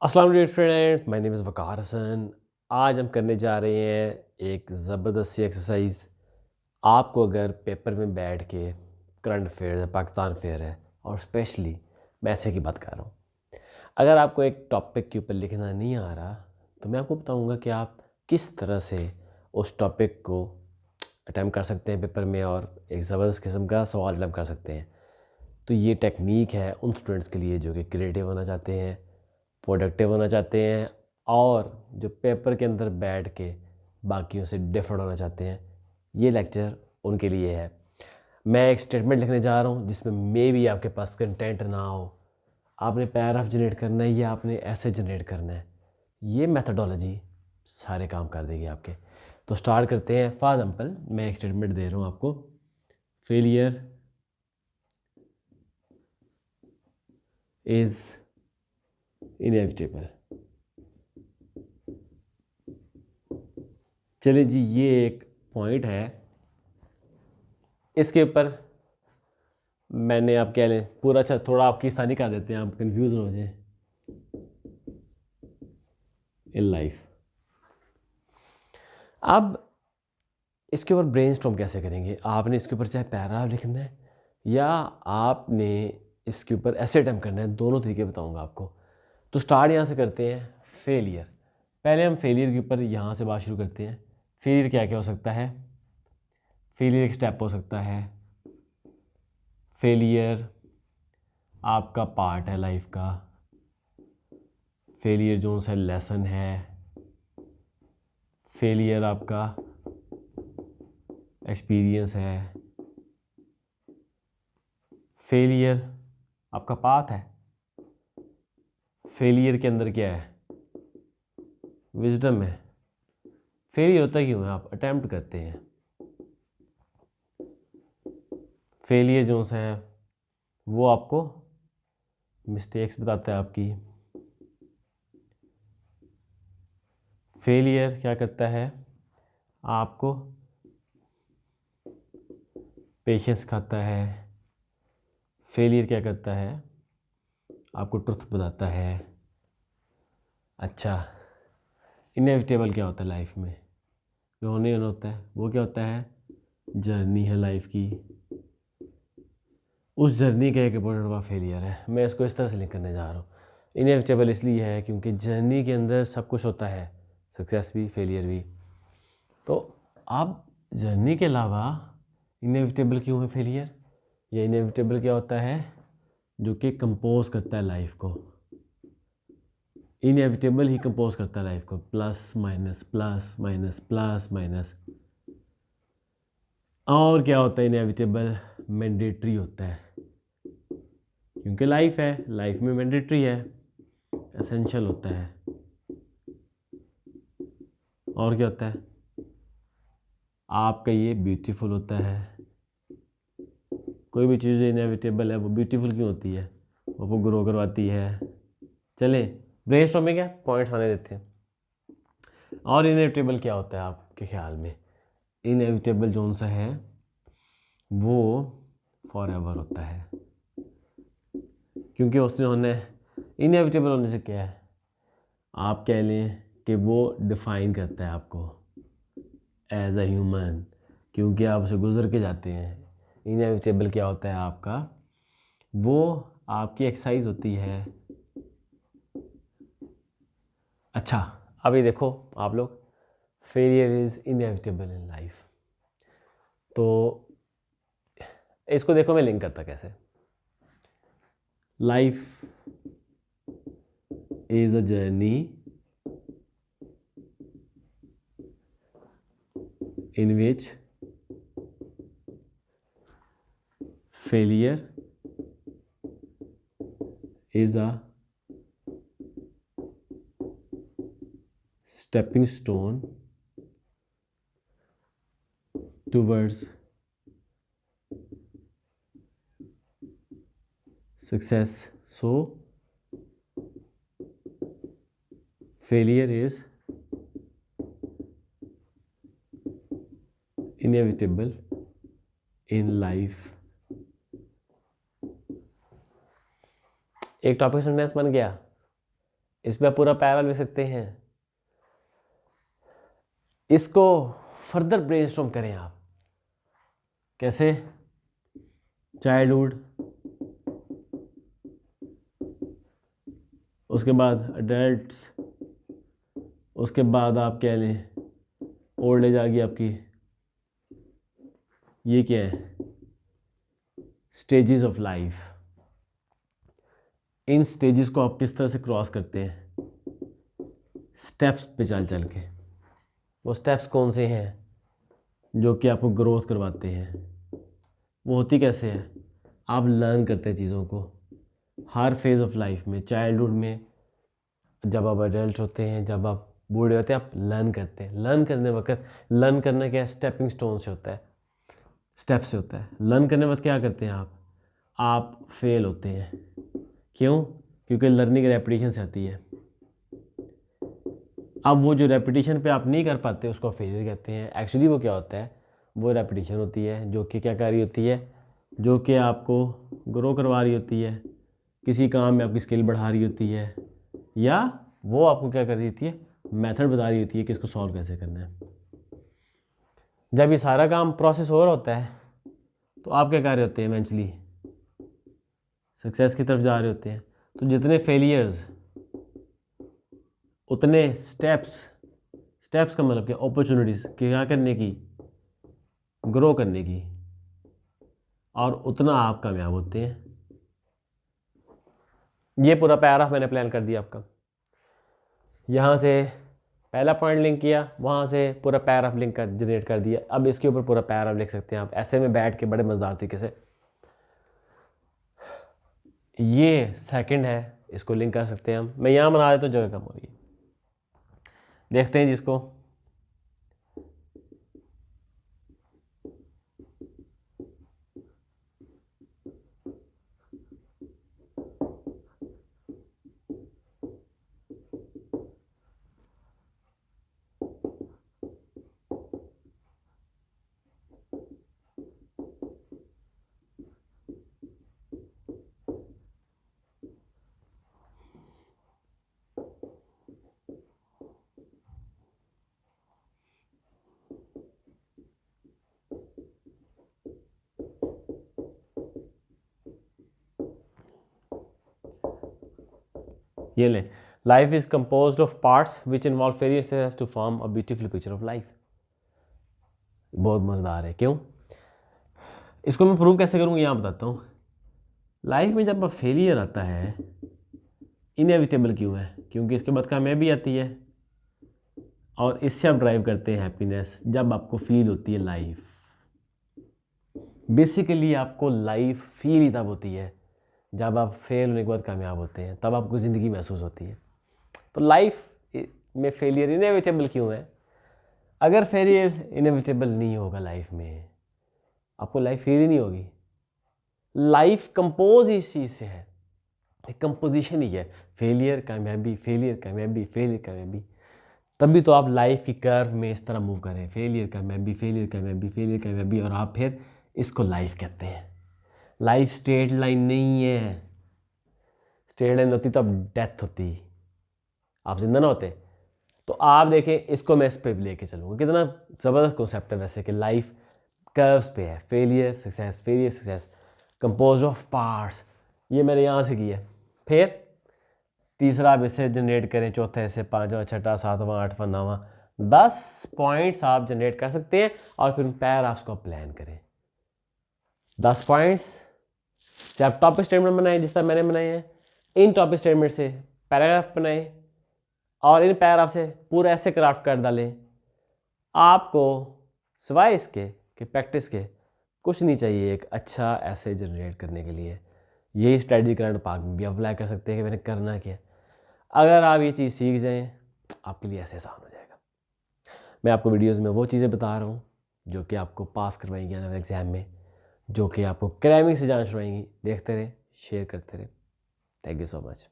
अस्सलाम वालेकुम friends, my name is वकार हसन। आज हम करने जा रहे हैं एक ज़बरदस्त सी एक्सरसाइज। आपको अगर पेपर में बैठ के करंट अफेयर है, पाकिस्तान अफेयर है और स्पेशली मैं ऐसे की बात कर रहा हूँ, अगर आपको एक टॉपिक के ऊपर लिखना नहीं आ रहा तो मैं आपको बताऊँगा कि आप किस तरह से उस टॉपिक को अटैम्प्ट कर सकते हैं पेपर में और एक ज़बरदस्त किस्म का सवाल अटैम्प्ट कर सकते हैं। तो ये टेक्निक है उन स्टूडेंट्स के लिए जो कि क्रिएटिव होना चाहते हैं, प्रोडक्टिव होना चाहते हैं और जो पेपर के अंदर बैठ के बाकियों से डिफरेंट होना चाहते हैं। ये लेक्चर उनके लिए है। मैं एक स्टेटमेंट लिखने जा रहा हूँ जिसमें मे भी आपके पास कंटेंट ना हो, आपने पैराग्राफ जनरेट करना है या आपने ऐसे जनरेट करना है। ये मेथडोलॉजी सारे काम कर देगी आपके। तो स्टार्ट करते हैं। फॉर एग्जाम्पल मैं एक स्टेटमेंट दे रहा हूँ आपको, फेलियर इज़ इनएविटेबल। चलिए जी, ये एक पॉइंट है, इसके ऊपर मैंने आप कह लें पूरा अच्छा थोड़ा आपकी आसानी कर देते हैं, आप कंफ्यूज हो जाए इन लाइफ। अब इसके ऊपर ब्रेनस्टॉर्म कैसे करेंगे? आपने इसके ऊपर चाहे पैराग्राफ लिखना है या आपने इसके ऊपर ऐसे अटेम्प्ट करना है, दोनों तरीके बताऊंगा आपको। तो स्टार्ट यहाँ से करते हैं। फेलियर, पहले हम फेलियर के ऊपर यहाँ से बात शुरू करते हैं। फेलियर क्या क्या हो सकता है? फेलियर एक स्टेप हो सकता है, फेलियर आपका पार्ट है लाइफ का, फेलियर जो सा लेसन है, फेलियर आपका एक्सपीरियंस है, फेलियर आपका पाथ है। फेलियर के अंदर क्या है? विजडम है। फेलियर होता क्यों है? आप अटेम्प्ट करते हैं। फेलियर जो सा है वो आपको मिस्टेक्स बताता है आपकी। फेलियर क्या करता है? आपको पेशेंस खाता है। फेलियर क्या करता है? आपको ट्रुथ बताता है। अच्छा, इनएविटेबल क्या होता है लाइफ में? जो होने होता है वो क्या होता है? जर्नी है लाइफ की, उस जर्नी का एक इम्पोर्टेंट पार्ट फेलियर है। मैं इसको इस तरह से लिंक करने जा रहा हूँ। इनएविटेबल इसलिए है क्योंकि जर्नी के अंदर सब कुछ होता है, सक्सेस भी फेलियर भी। तो आप जर्नी के अलावा इनएविटेबल क्यों है फेलियर? या इनएविटेबल क्या होता है? जो कि कंपोज करता है लाइफ को। इनएविटेबल ही कंपोज करता है लाइफ को, plus minus plus minus plus minus. और क्या होता है इनएविटेबल? मैंडेटरी होता है, क्योंकि लाइफ है, लाइफ में मैंडेटरी है, एसेंशियल होता है। और क्या होता है? आपका ये ब्यूटीफुल होता है। कोई भी चीज़ इनएविटेबल है वो ब्यूटीफुल क्यों होती है? वो आपको ग्रो करवाती है। चलें ब्रेनस्टॉर्मिंग है, पॉइंट्स आने देते हैं। और इनएविटेबल क्या होता है आपके ख्याल में? इनएविटेबल जोन सा है वो फॉर एवर होता है, क्योंकि उसने होना है। इनएविटेबल होने से क्या है? आप कह लें कि वो डिफाइन करता है आपको एज अ ह्यूमन, क्योंकि आप उसे गुजर के जाते हैं। इनएविटेबल क्या होता है आपका? वो आपकी एक्सरसाइज होती है। अच्छा, अभी देखो आप लोग, failure is inevitable in life. तो इसको देखो मैं लिंक करता कैसे। Life is a journey in which failure is a stepping stone towards success. So failure is inevitable in life. एक टॉपिक सेंटेंस बन गया। इस पर पूरा पैरा लिख सकते हैं। इसको फर्दर ब्रेनस्टॉर्म करें आप। कैसे? चाइल्डहुड, उसके बाद अडल्ट्स, उसके बाद आप कह लें ओल्ड एज आ गई आपकी। ये क्या है? Stages of life. In stages को आप किस तरह से क्रॉस करते हैं? स्टेप्स पे चल चल के। वो स्टेप्स कौन से हैं जो कि आपको ग्रोथ करवाते हैं? वो होती कैसे है? आप लर्न करते हैं चीज़ों को हर फेज़ ऑफ लाइफ में। चाइल्डहुड में, जब आप एडल्ट होते हैं, जब आप बूढ़े होते हैं, आप लर्न करते हैं। लर्न करने वक्त, लर्न करना क्या है? स्टेपिंग स्टोन से होता है, स्टेप से होता है। लर्न करने वक्त क्या करते हैं आप फेल होते हैं। क्यों? क्योंकि लर्निंग रेपिटेशन से आती है। अब वो जो रेपिटेशन पे आप नहीं कर पाते उसको फेलियर कहते हैं। एक्चुअली वो क्या होता है? वो रेपिटेशन होती है जो कि क्या कर रही होती है? जो कि आपको ग्रो करवा रही होती है, किसी काम में आपकी स्किल बढ़ा रही होती है, या वो आपको क्या कर रही होती है? मेथड बता रही होती है कि इसको सॉल्व कैसे करना है। जब ये सारा काम प्रोसेस हो रहा होता है तो आप क्या कर रहे होते हैं? इवेंचुअली सक्सेस की तरफ जा रहे होते हैं। तो जितने फेलियर्स उतने स्टेप्स। स्टेप्स का मतलब क्या? अपॉर्चुनिटीज़ क्या करने की? ग्रो करने की। और उतना आप कामयाब होते हैं। ये पूरा पैराग्राफ मैंने प्लान कर दिया आपका। यहाँ से पहला पॉइंट लिंक किया, वहाँ से पूरा पैराग्राफ लिंक कर जनरेट कर दिया। अब इसके ऊपर पूरा पैराग्राफ लिख सकते हैं आप ऐसे में बैठ के, बड़े मज़ेदार तरीके से। ये सेकंड है, इसको लिंक कर सकते हैं हम। मैं यहाँ बना देता हूँ, जगह कम हो रही है। देखते हैं जिसको। ये ले, life is composed of parts which involve failure to form a beautiful picture of life. बहुत मज़ेदार है। क्यों? इसको मैं प्रूव कैसे करूँगा यहाँ बताता हूँ। लाइफ में जब फेलियर आता है, इनएविटेबल क्यों है? क्योंकि इसके बाद कामयाबी आती है, और इससे आप ड्राइव करते हैं हैप्पीनेस। जब आपको फील होती है लाइफ, बेसिकली आपको लाइफ फील ही तब होती है जब आप फेल होने के बाद कामयाब होते हैं, तब आपको ज़िंदगी महसूस होती है। तो लाइफ में फेलियर इनएविटेबल क्यों है? अगर फेलियर इनएविटेबल नहीं होगा लाइफ में, आपको लाइफ फील ही नहीं होगी। लाइफ कंपोज इस चीज़ से है, एक कंपोजिशन ही है। फेलियर कामयाबी, फेलियर कामयाबी, फेलियर कामयाबी। तभी तो आप लाइफ की कर्व में इस तरह मूव करें, फेलियर कामयाबी, फेलियर कामयाबी, फेलियर कामयाबी, और आप फिर इसको लाइफ कहते हैं। लाइफ स्ट्रेट लाइन नहीं है। स्ट्रेट लाइन होती तो अब डेथ होती, आप जिंदा ना होते। तो आप देखें, इसको मैं इस पे लेके चलूँगा। कितना ज़बरदस्त कॉन्सेप्ट है वैसे कि लाइफ कर्व्स पे है। Failure success, failure success, compose of parts. ये मैंने यहाँ से किया। फिर तीसरा आप इससे जनरेट करें, चौथा इससे, पाँचवा, छठा, सातवां, आठवां, नौवां, 10 पॉइंट्स आप जनरेट कर सकते हैं। और फिर पैराग्राफ्स को प्लान करें। 10 पॉइंट्स से आप टॉपिक स्टेटमेंट बनाएं जिस तरह मैंने बनाए हैं। इन टॉपिक स्टेटमेंट से पैराग्राफ बनाएं, और इन पैराग्राफ से पूरा ऐसे क्राफ्ट कर डालें। आपको सिवाय इसके कि प्रैक्टिस के कुछ नहीं चाहिए एक अच्छा ऐसे जनरेट करने के लिए। यही स्ट्रेटजी करंट पाक में भी अप्लाई कर सकते हैं कि मैंने करना क्या। अगर आप ये चीज़ सीख जाएं, आपके लिए ऐसे आसान हो जाएगा। मैं आपको वीडियोस में वो चीज़ें बता रहा हूँ जो कि आपको पास करवाएंगी आने वाले एग्ज़ाम में, जो कि आपको क्रैमिंग से जान छुड़वाएंगी। देखते रहे, शेयर करते रहे। Thank you so much.